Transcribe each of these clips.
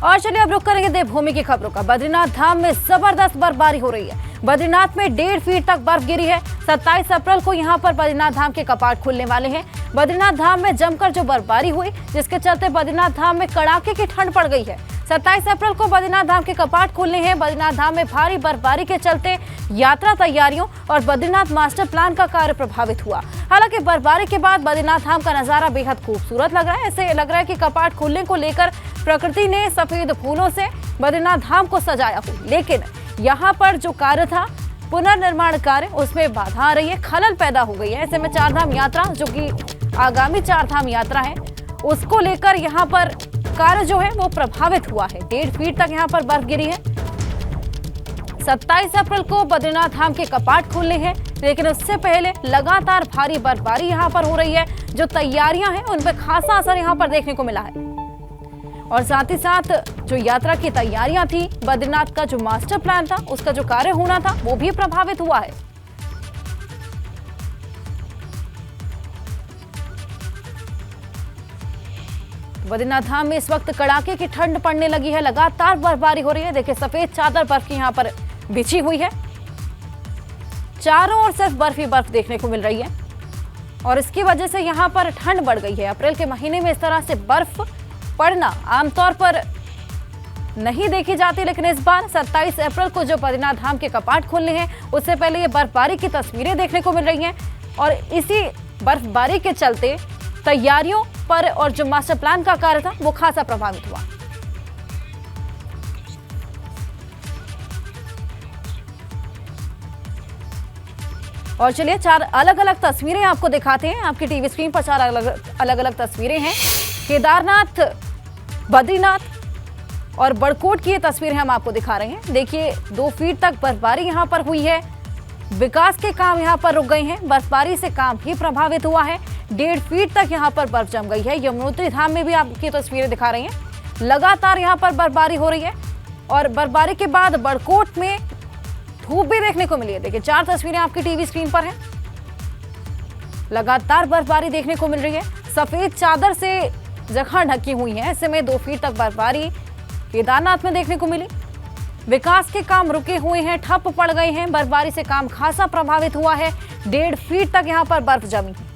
और चलिए अब रुक करेंगे देवभूमि की खबरों का। बद्रीनाथ धाम में जबरदस्त बर्फबारी हो रही है। बद्रीनाथ में 1.5 फीट तक बर्फ गिरी है। 27 अप्रैल को यहां पर बद्रीनाथ धाम के कपाट खुलने वाले हैं। बद्रीनाथ धाम में जमकर जो बर्फबारी हुई, जिसके चलते बद्रीनाथ धाम में कड़ाके की ठंड पड़ गई है। 27 अप्रैल को बद्रीनाथ धाम के कपाट खुलने हैं। बद्रीनाथ धाम में भारी बर्फबारी के चलते यात्रा तैयारियों और बद्रीनाथ मास्टर प्लान का कार्य प्रभावित हुआ। हालांकि बर्फबारी के बाद बद्रीनाथ धाम का नजारा बेहद खूबसूरत लग रहा है। ऐसे लग रहा है कि कपाट खुलने को लेकर प्रकृति ने सफेद फूलों से बद्रीनाथ धाम को सजाया हो, लेकिन यहाँ पर जो कार्य था पुनर्निर्माण कार्य, उसमें बाधा आ रही है, खलल पैदा हो गई है। ऐसे में चारधाम यात्रा, जो कि आगामी चारधाम यात्रा है, उसको लेकर यहाँ पर कार्य जो है वो प्रभावित हुआ है। 1.5 फीट तक यहाँ पर बर्फ गिरी है। 27 अप्रैल को बद्रीनाथ धाम के कपाट खुलने हैं, लेकिन उससे पहले लगातार भारी बर्फबारी यहाँ पर हो रही है। जो तैयारियां हैं उन पर खासा असर यहाँ पर देखने को मिला है। और साथ ही साथ जो यात्रा की तैयारियां थी, बद्रीनाथ का जो मास्टर प्लान था, उसका जो कार्य होना था, वो भी प्रभावित हुआ है। बद्रीनाथ धाम में इस वक्त कड़ाके की ठंड पड़ने लगी है। लगातार बर्फबारी हो रही है। देखिए, सफेद चादर बर्फ की यहाँ पर बिछी हुई है। चारों ओर सिर्फ बर्फ ही बर्फ देखने को मिल रही है और इसकी वजह से यहाँ पर ठंड बढ़ गई है। अप्रैल के महीने में इस तरह से बर्फ पड़ना आमतौर पर नहीं देखी जाती, लेकिन इस बार 27 अप्रैल को जो बद्रीनाथ धाम के कपाट खुलने हैं, उससे पहले ये बर्फबारी की तस्वीरें देखने को मिल रही हैं और इसी बर्फबारी के चलते तैयारियों पर और जो मास्टर प्लान का कार्य था वो खासा प्रभावित हुआ। और चलिए 4 अलग अलग तस्वीरें आपको दिखाते हैं। आपकी टीवी स्क्रीन पर 4 अलग अलग तस्वीरें हैं। केदारनाथ, बद्रीनाथ और बड़कोट की ये तस्वीरें हम आपको दिखा रहे हैं। देखिए, 2 फीट तक बर्फबारी यहाँ पर हुई है। विकास के काम यहाँ पर रुक गए हैं। बर्फबारी से काम भी प्रभावित हुआ है। 1.5 फीट तक यहाँ पर बर्फ जम गई है। यमुनोत्री धाम में भी आपकी तस्वीरें दिखा रही हैं। लगातार यहाँ पर बर्फबारी हो रही है और बर्फबारी के बाद बड़कोट में धूप भी देखने को मिली है। देखिए, 4 तस्वीरें आपकी टीवी स्क्रीन पर हैं। लगातार बर्फबारी देखने को मिल रही है। सफेद चादर से जगह ढकी हुई है। ऐसे में 2 फीट तक बर्फबारी केदारनाथ में देखने को मिली। विकास के काम रुके हुए हैं, ठप पड़ गए हैं। बर्फबारी से काम खासा प्रभावित हुआ है। 1.5 फीट तक यहाँ पर बर्फ जमी है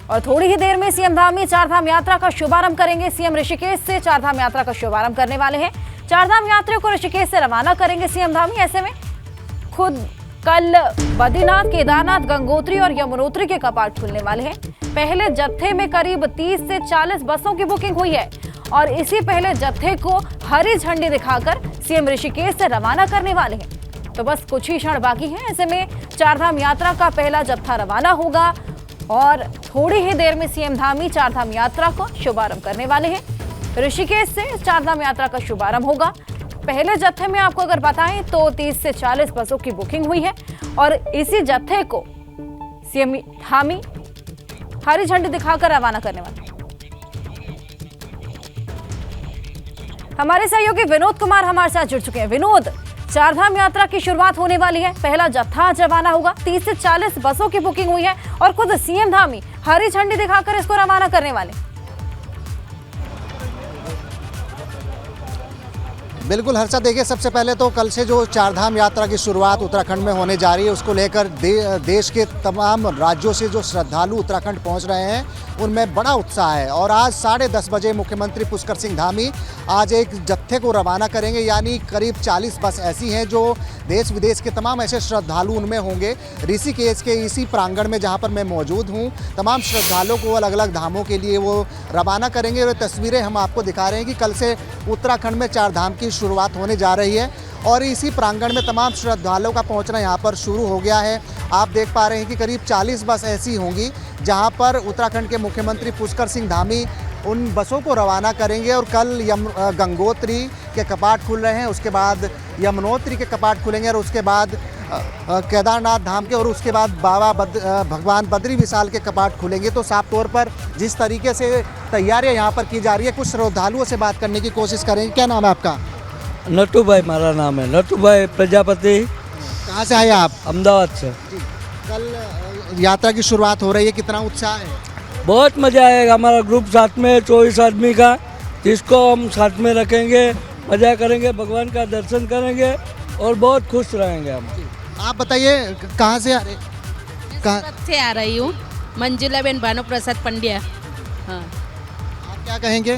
और थोड़ी ही देर में सीएम धामी चारधाम यात्रा का शुभारंभ करेंगे। सीएम ऋषिकेश से चारधाम यात्रा का शुभारंभ करने वाले हैं। चारधाम यात्रियों को ऋषिकेश से रवाना करेंगे सीएम धामी। ऐसे में खुद कल बद्रीनाथ, केदारनाथ, गंगोत्री और यमुनोत्री के कपाट खुलने वाले हैं। पहले जत्थे में करीब 30 से 40 बसों की बुकिंग हुई है और इसी पहले जत्थे को हरी झंडी दिखाकर सीएम ऋषिकेश से रवाना करने वाले हैं। तो बस कुछ ही क्षण बाकी हैं। ऐसे में चारधाम यात्रा का पहला जत्था रवाना होगा और थोड़ी ही देर में सीएम धामी चारधाम यात्रा को शुभारंभ करने वाले हैं। ऋषिकेश से चारधाम यात्रा का शुभारंभ होगा। पहले जत्थे में आपको अगर बताएं तो 30 से 40 बसों की बुकिंग हुई है और इसी जत्थे को सीएम धामी हरी झंडी दिखाकर रवाना करने वाले हैं। हमारे सहयोगी विनोद कुमार हमारे साथ जुड़ चुके हैं। विनोद, चारधाम यात्रा की शुरुआत होने वाली है। पहला जत्था आज रवाना होगा। 30 से 40 बसों की बुकिंग हुई है और खुद सीएम धामी हरी झंडी दिखाकर इसको रवाना करने वाले। बिल्कुल हर्षा, देखिए, सबसे पहले तो कल से जो चारधाम यात्रा की शुरुआत उत्तराखंड में होने जा रही है, उसको लेकर देश के तमाम राज्यों से जो श्रद्धालु उत्तराखंड पहुंच रहे हैं, उनमें बड़ा उत्साह है। और आज 10:30 बजे मुख्यमंत्री पुष्कर सिंह धामी आज एक जत्थे को रवाना करेंगे। यानी करीब 40 बस ऐसी हैं जो देश विदेश के तमाम ऐसे श्रद्धालु उनमें होंगे। ऋषिकेश के इसी प्रांगण में जहाँ पर मैं मौजूद हूँ, तमाम श्रद्धालुओं को अलग अलग धामों के लिए वो रवाना करेंगे। और तस्वीरें हम आपको दिखा रहे हैं कि कल से उत्तराखंड में चारधाम की शुरुआत होने जा रही है और इसी प्रांगण में तमाम श्रद्धालुओं का पहुंचना यहां पर शुरू हो गया है। आप देख पा रहे हैं कि करीब 40 बस ऐसी होंगी जहां पर उत्तराखंड के मुख्यमंत्री पुष्कर सिंह धामी उन बसों को रवाना करेंगे। और कल गंगोत्री के कपाट खुल रहे हैं, उसके बाद यमुनोत्री के कपाट खुलेंगे और उसके बाद केदारनाथ धाम के और उसके बाद भगवान बद्री विशाल के कपाट खुलेंगे। तो साफ तौर पर जिस तरीके से तैयारियां यहाँ पर की जा रही है, कुछ श्रद्धालुओं से बात करने की कोशिश करेंगे। क्या नाम है आपका? नटू भाई मेरा नाम है, नटू भाई प्रजापति। कहाँ से आए आप? अहमदाबाद से। कल यात्रा की शुरुआत हो रही है, कितना उत्साह है? बहुत मज़ा आएगा। हमारा ग्रुप साथ में 24 आदमी का, जिसको हम साथ में रखेंगे, मज़ा करेंगे, भगवान का दर्शन करेंगे और बहुत खुश रहेंगे हम। आप बताइए कहाँ से आ रहे कहाँ सूरत से आ रही हूँ, मंजुला बेन भानु प्रसाद पंड्या। हाँ, आप क्या कहेंगे?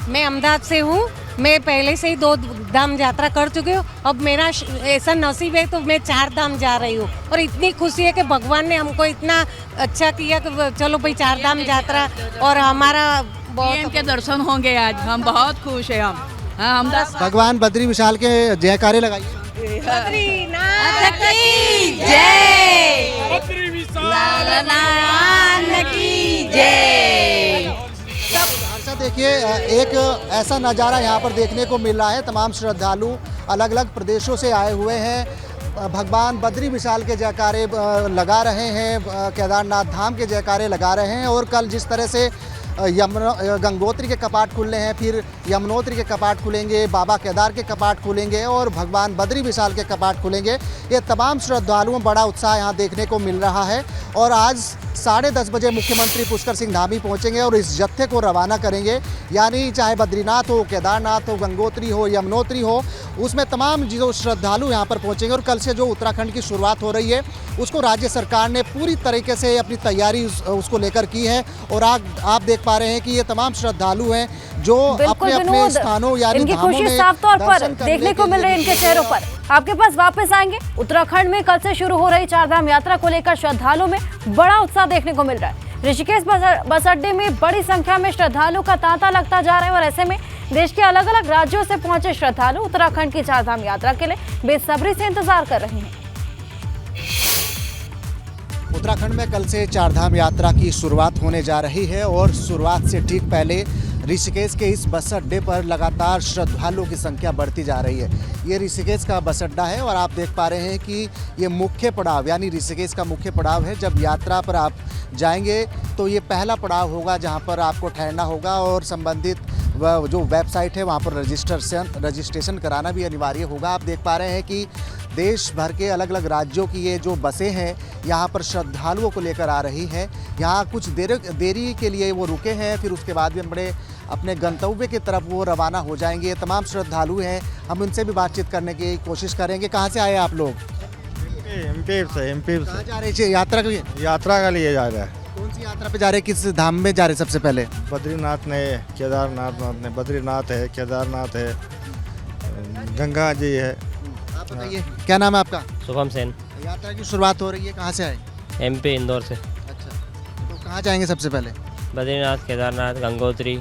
मैं अहमदाबाद से हूँ। मैं पहले से ही 2 धाम यात्रा कर चुकी हूँ। अब मेरा ऐसा नसीब है तो मैं 4 धाम जा रही हूँ और इतनी खुशी है कि भगवान ने हमको इतना अच्छा किया कि चलो भाई 4 धाम यात्रा और हमारा पीएम के दर्शन होंगे आज। हम बहुत खुश हैं हम। हाँ, हम भगवान बद्री विशाल के जयकारे लगाइए। अच्छा देखिए, एक ऐसा नज़ारा यहाँ पर देखने को मिल रहा है। तमाम श्रद्धालु अलग अलग प्रदेशों से आए हुए हैं, भगवान बद्री विशाल के जयकारे लगा रहे हैं, केदारनाथ धाम के जयकारे लगा रहे हैं। और कल जिस तरह से गंगोत्री के कपाट खुलने हैं, फिर यमुनोत्री के कपाट खुलेंगे, बाबा केदार के कपाट खुलेंगे और भगवान बद्री विशाल के कपाट खुलेंगे। ये तमाम श्रद्धालुओं में बड़ा उत्साह यहाँ देखने को मिल रहा है। और आज 10:30 बजे मुख्यमंत्री पुष्कर सिंह धामी पहुँचेंगे और इस जत्थे को रवाना करेंगे। यानी चाहे बद्रीनाथ हो, केदारनाथ हो, गंगोत्री हो, यमुनोत्री हो, उसमें तमाम जो श्रद्धालु यहाँ पर पहुँचेंगे। और कल से जो उत्तराखंड की शुरुआत हो रही है, उसको राज्य सरकार ने पूरी तरीके से अपनी तैयारी उसको लेकर की है। और आप देख पा रहे हैं कि ये तमाम श्रद्धालु हैं जो अपने अपने स्थानों यानी इनकी धामों खुशी में साफ तौर पर दर्शन करने देखने को के मिल लिए रही है इनके चेहरों पर। आपके पास वापस आएंगे। उत्तराखंड में कल से शुरू हो रही 4 धाम यात्रा को लेकर श्रद्धालुओं में बड़ा उत्साह देखने को मिल रहा है। ऋषिकेश बस अड्डे में बड़ी संख्या में श्रद्धालुओं का तांता लगता जा रहा है और ऐसे में देश के अलग अलग राज्यों से पहुंचे श्रद्धालु उत्तराखंड की 4 धाम यात्रा के लिए बेसब्री से इंतजार कर रहे हैं। उत्तराखंड में कल से 4 धाम यात्रा की शुरुआत होने जा रही है और शुरुआत से ठीक पहले ऋषिकेश के इस बस अड्डे पर लगातार श्रद्धालुओं की संख्या बढ़ती जा रही है। ये ऋषिकेश का बस अड्डा है और आप देख पा रहे हैं कि ये मुख्य पड़ाव यानी ऋषिकेश का मुख्य पड़ाव है। जब यात्रा पर आप जाएंगे तो ये पहला पड़ाव होगा जहाँ पर आपको ठहरना होगा और संबंधित जो वेबसाइट है वहाँ पर रजिस्ट्रेशन कराना भी अनिवार्य होगा। आप देख पा रहे हैं कि देश भर के अलग अलग राज्यों की ये जो बसें हैं यहाँ पर श्रद्धालुओं को लेकर आ रही हैं। यहाँ कुछ देरी के लिए वो रुके हैं, फिर उसके बाद भी अपने गंतव्य की तरफ वो रवाना हो जाएंगे। ये तमाम श्रद्धालु हैं, हम उनसे भी बातचीत करने की कोशिश करेंगे। कहाँ से आए आप लोग? एमपी से। कहाँ जा रहे हैं यात्रा के लिए? यात्रा के लिए जा रहा है। कौन सी यात्रा पे जा रहे हैं? किस धाम में जा रहे हैं सबसे पहले? बद्रीनाथ ने, केदारनाथ ने, बद्रीनाथ है, केदारनाथ है, गंगा जी है। आप बताइए क्या नाम है आपका? शुभम सेन, यात्रा की शुरुआत हो रही है, कहाँ से आए? एमपी इंदौर से। अच्छा, तो कहाँ जाएंगे सबसे पहले? बद्रीनाथ, केदारनाथ, गंगोत्री,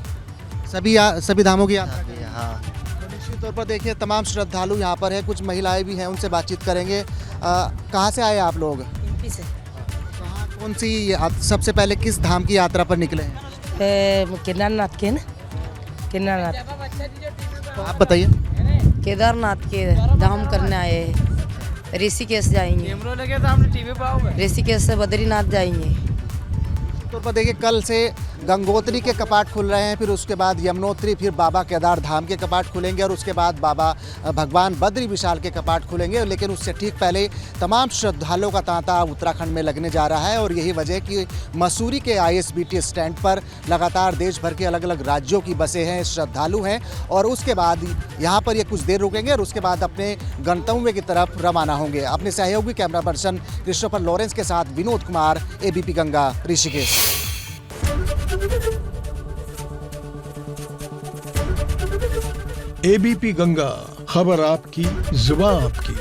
सभी धामों की यात्रा की है। हाँ, तो निश्चित तौर पर देखिए तमाम श्रद्धालु यहाँ पर है, कुछ महिलाएं भी हैं, उनसे बातचीत करेंगे। कहाँ से आए आप लोग? एमपी से। कहाँ कौन सी सबसे पहले किस धाम की यात्रा पर निकले हैं? केदारनाथ के ना, केदारनाथ आप बताइए। केदारनाथ के धाम करने आए हैं। ऋषिकेश जाएंगे, ऋषिकेश से बद्रीनाथ जाएंगे। तौर पर देखिए कल से गंगोत्री के कपाट खुल रहे हैं, फिर उसके बाद यमुनोत्री, फिर बाबा केदार धाम के कपाट खुलेंगे और उसके बाद बाबा भगवान बद्री विशाल के कपाट खुलेंगे। लेकिन उससे ठीक पहले तमाम श्रद्धालुओं का तांता उत्तराखंड में लगने जा रहा है और यही वजह कि मसूरी के ISBT स्टैंड पर लगातार देश भर के अलग अलग राज्यों की बसें हैं, श्रद्धालु हैं और उसके बाद यहाँ पर ये कुछ देर रुकेंगे और उसके बाद अपने गंतव्य की तरफ रवाना होंगे। अपने सहयोगी कैमरा पर्सन क्रिस्टोफर लॉरेंस के साथ विनोद कुमार, ABP गंगा, ऋषिकेश। ABP गंगा, खबर आपकी, जुबान आपकी।